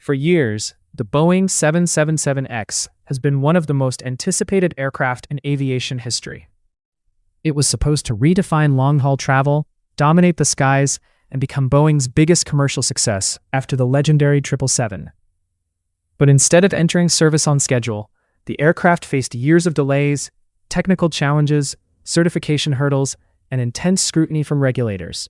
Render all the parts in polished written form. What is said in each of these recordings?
For years, the Boeing 777X has been one of the most anticipated aircraft in aviation history. It was supposed to redefine long-haul travel, dominate the skies, and become Boeing's biggest commercial success after the legendary 777. But instead of entering service on schedule, the aircraft faced years of delays, technical challenges, certification hurdles, and intense scrutiny from regulators.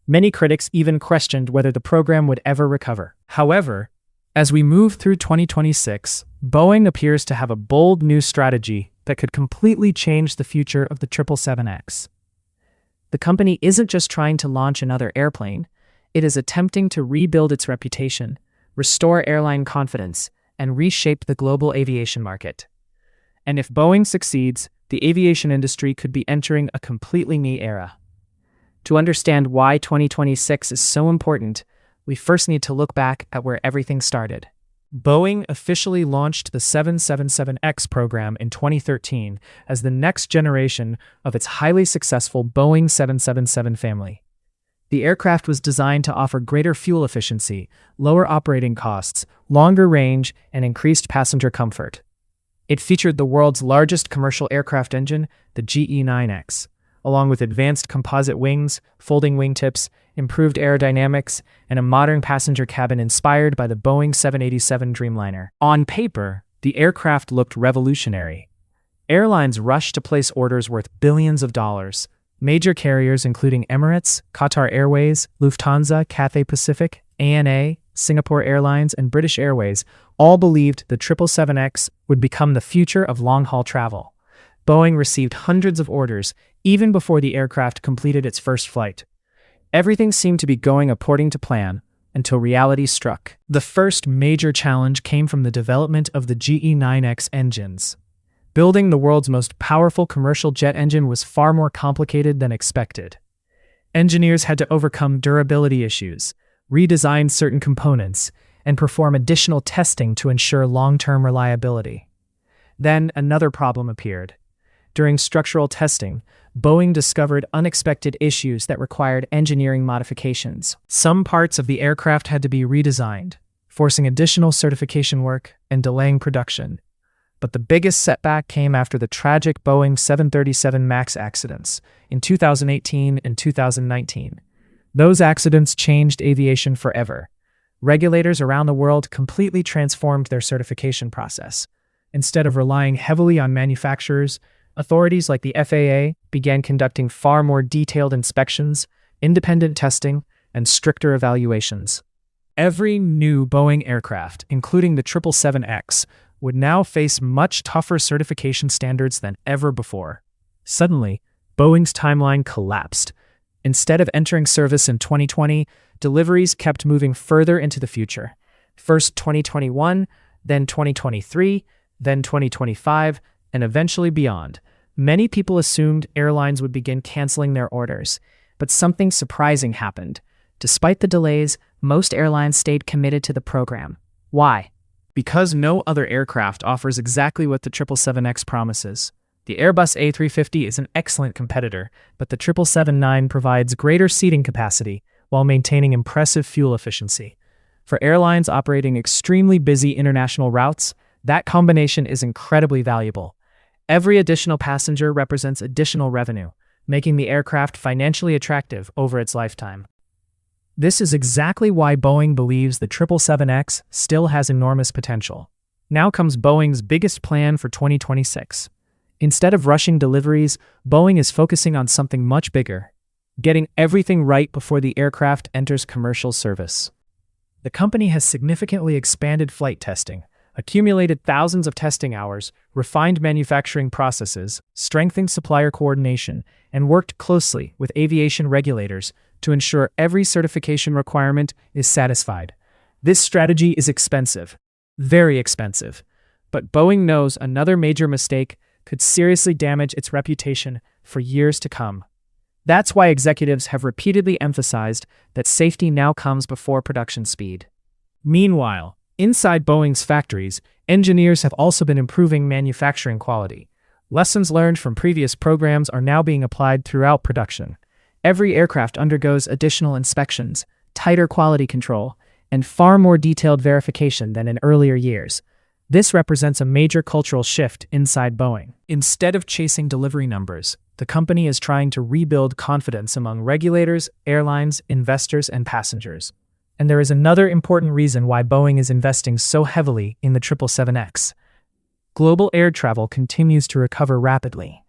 Many critics even questioned whether the program would ever recover. However, as we move through 2026, Boeing appears to have a bold new strategy that could completely change the future of the 777X. The company isn't just trying to launch another airplane, it is attempting to rebuild its reputation, restore airline confidence, and reshape the global aviation market. And if Boeing succeeds, the aviation industry could be entering a completely new era. To understand why 2026 is so important, we first need to look back at where everything started. Boeing officially launched the 777X program in 2013 as the next generation of its highly successful Boeing 777 family. The aircraft was designed to offer greater fuel efficiency, lower operating costs, longer range, and increased passenger comfort. It featured the world's largest commercial aircraft engine, the GE9X, along with advanced composite wings, folding wingtips, improved aerodynamics, and a modern passenger cabin inspired by the Boeing 787 Dreamliner. On paper, the aircraft looked revolutionary. Airlines rushed to place orders worth billions of dollars. Major carriers including Emirates, Qatar Airways, Lufthansa, Cathay Pacific, ANA, Singapore Airlines, and British Airways all believed the 777X would become the future of long-haul travel. Boeing received hundreds of orders even before the aircraft completed its first flight. Everything seemed to be going according to plan until reality struck. The first major challenge came from the development of the GE9X engines. Building the world's most powerful commercial jet engine was far more complicated than expected. Engineers had to overcome durability issues, redesign certain components, and perform additional testing to ensure long-term reliability. Then another problem appeared. During structural testing, Boeing discovered unexpected issues that required engineering modifications. Some parts of the aircraft had to be redesigned, forcing additional certification work and delaying production. But the biggest setback came after the tragic Boeing 737 MAX accidents in 2018 and 2019. Those accidents changed aviation forever. Regulators around the world completely transformed their certification process. Instead of relying heavily on manufacturers, authorities like the FAA began conducting far more detailed inspections, independent testing, and stricter evaluations. Every new Boeing aircraft, including the 777X, would now face much tougher certification standards than ever before. Suddenly, Boeing's timeline collapsed. Instead of entering service in 2020, deliveries kept moving further into the future. First 2021, then 2023, then 2025, and eventually beyond. Many people assumed airlines would begin canceling their orders, but something surprising happened. Despite the delays, most airlines stayed committed to the program. Why? Because no other aircraft offers exactly what the 777X promises. The Airbus A350 is an excellent competitor, but the 777-9 provides greater seating capacity while maintaining impressive fuel efficiency. For airlines operating extremely busy international routes, that combination is incredibly valuable. Every additional passenger represents additional revenue, making the aircraft financially attractive over its lifetime. This is exactly why Boeing believes the 777X still has enormous potential. Now comes Boeing's biggest plan for 2026. Instead of rushing deliveries, Boeing is focusing on something much bigger, getting everything right before the aircraft enters commercial service. The company has significantly expanded flight testing, accumulated thousands of testing hours, refined manufacturing processes, strengthened supplier coordination, and worked closely with aviation regulators to ensure every certification requirement is satisfied. This strategy is expensive, very expensive, but Boeing knows another major mistake could seriously damage its reputation for years to come. That's why executives have repeatedly emphasized that safety now comes before production speed. Meanwhile, inside Boeing's factories, engineers have also been improving manufacturing quality. Lessons learned from previous programs are now being applied throughout production. Every aircraft undergoes additional inspections, tighter quality control, and far more detailed verification than in earlier years. This represents a major cultural shift inside Boeing. Instead of chasing delivery numbers, the company is trying to rebuild confidence among regulators, airlines, investors, and passengers. And there is another important reason why Boeing is investing so heavily in the 777X. Global air travel continues to recover rapidly.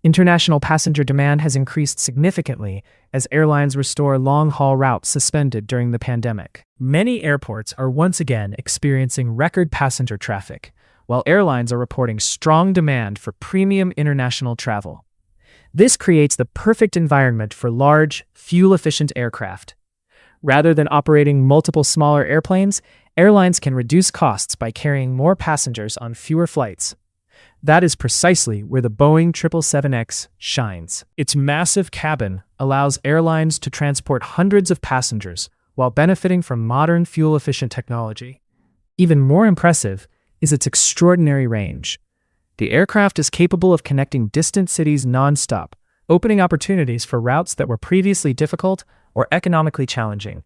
International passenger demand has increased significantly as airlines restore long-haul routes suspended during the pandemic. Many airports are once again experiencing record passenger traffic, while airlines are reporting strong demand for premium international travel. This creates the perfect environment for large, fuel-efficient aircraft. Rather than operating multiple smaller airplanes, airlines can reduce costs by carrying more passengers on fewer flights. That is precisely where the Boeing 777X shines. Its massive cabin allows airlines to transport hundreds of passengers while benefiting from modern fuel-efficient technology. Even more impressive is its extraordinary range. The aircraft is capable of connecting distant cities non-stop, opening opportunities for routes that were previously difficult or economically challenging.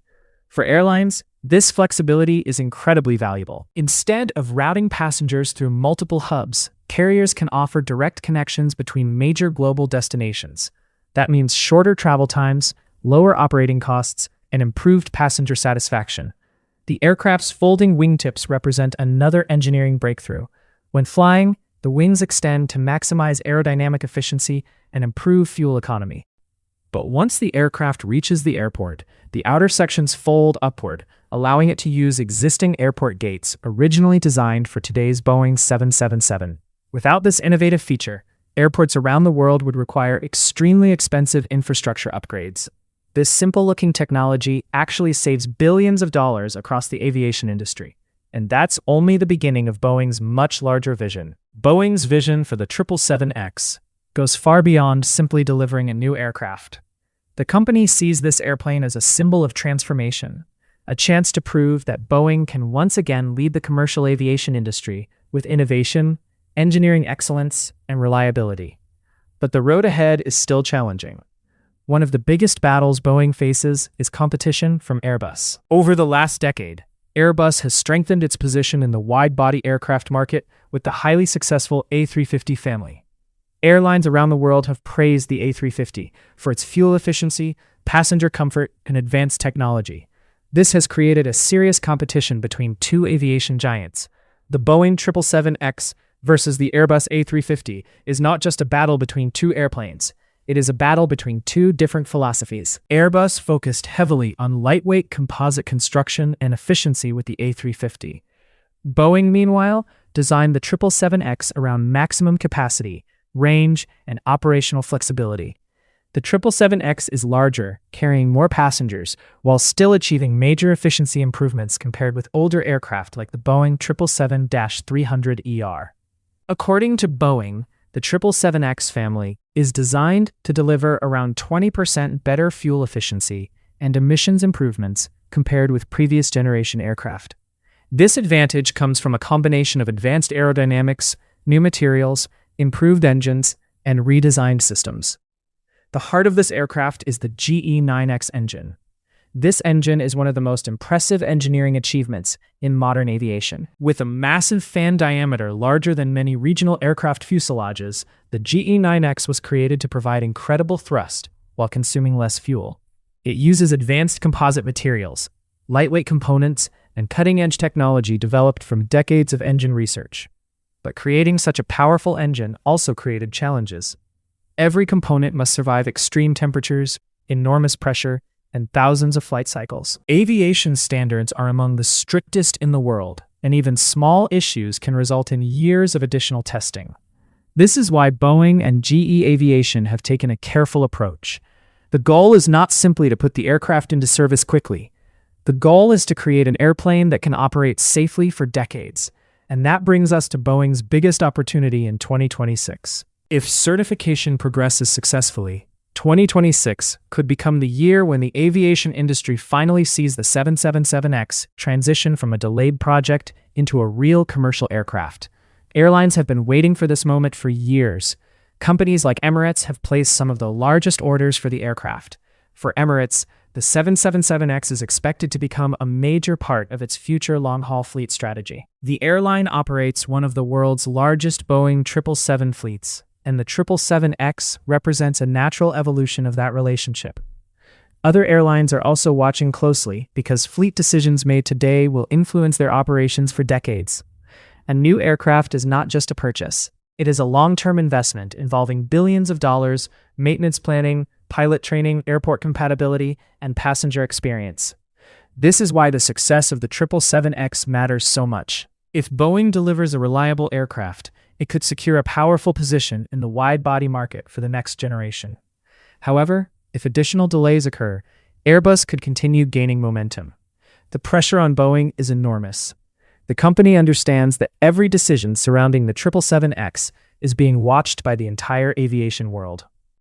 For airlines, this flexibility is incredibly valuable. Instead of routing passengers through multiple hubs, carriers can offer direct connections between major global destinations. That means shorter travel times, lower operating costs, and improved passenger satisfaction. The aircraft's folding wingtips represent another engineering breakthrough. When flying, the wings extend to maximize aerodynamic efficiency and improve fuel economy. But once the aircraft reaches the airport, the outer sections fold upward, allowing it to use existing airport gates originally designed for today's Boeing 777. Without this innovative feature, airports around the world would require extremely expensive infrastructure upgrades. This simple-looking technology actually saves billions of dollars across the aviation industry. And that's only the beginning of Boeing's much larger vision. Boeing's vision for the 777X goes far beyond simply delivering a new aircraft. The company sees this airplane as a symbol of transformation, a chance to prove that Boeing can once again lead the commercial aviation industry with innovation, engineering excellence, and reliability. But the road ahead is still challenging. One of the biggest battles Boeing faces is competition from Airbus. Over the last decade, Airbus has strengthened its position in the wide-body aircraft market with the highly successful A350 family. Airlines around the world have praised the A350 for its fuel efficiency, passenger comfort, and advanced technology. This has created a serious competition between two aviation giants. The Boeing 777X versus the Airbus A350 is not just a battle between two airplanes. It is a battle between two different philosophies. Airbus focused heavily on lightweight composite construction and efficiency with the A350. Boeing, meanwhile, designed the 777X around maximum capacity, range, and operational flexibility. The 777X is larger, carrying more passengers, while still achieving major efficiency improvements compared with older aircraft like the Boeing 777-300ER. According to Boeing, the 777X family is designed to deliver around 20% better fuel efficiency and emissions improvements compared with previous generation aircraft. This advantage comes from a combination of advanced aerodynamics, new materials, improved engines, and redesigned systems. The heart of this aircraft is the GE9X engine. This engine is one of the most impressive engineering achievements in modern aviation. With a massive fan diameter larger than many regional aircraft fuselages, the GE9X was created to provide incredible thrust while consuming less fuel. It uses advanced composite materials, lightweight components, and cutting-edge technology developed from decades of engine research. But creating such a powerful engine also created challenges. Every component must survive extreme temperatures, enormous pressure, and thousands of flight cycles. Aviation standards are among the strictest in the world, and even small issues can result in years of additional testing. This is why Boeing and GE Aviation have taken a careful approach. The goal is not simply to put the aircraft into service quickly. The goal is to create an airplane that can operate safely for decades. And that brings us to Boeing's biggest opportunity in 2026. If certification progresses successfully, 2026 could become the year when the aviation industry finally sees the 777X transition from a delayed project into a real commercial aircraft. Airlines have been waiting for this moment for years. Companies like Emirates have placed some of the largest orders for the aircraft. For Emirates, the 777X is expected to become a major part of its future long-haul fleet strategy. The airline operates one of the world's largest Boeing 777 fleets, and the 777X represents a natural evolution of that relationship. Other airlines are also watching closely because fleet decisions made today will influence their operations for decades. A new aircraft is not just a purchase. It is a long-term investment involving billions of dollars, maintenance planning, pilot training, airport compatibility, and passenger experience. This is why the success of the 777X matters so much. If Boeing delivers a reliable aircraft, it could secure a powerful position in the wide-body market for the next generation. However, if additional delays occur, Airbus could continue gaining momentum. The pressure on Boeing is enormous. The company understands that every decision surrounding the 777X is being watched by the entire aviation world.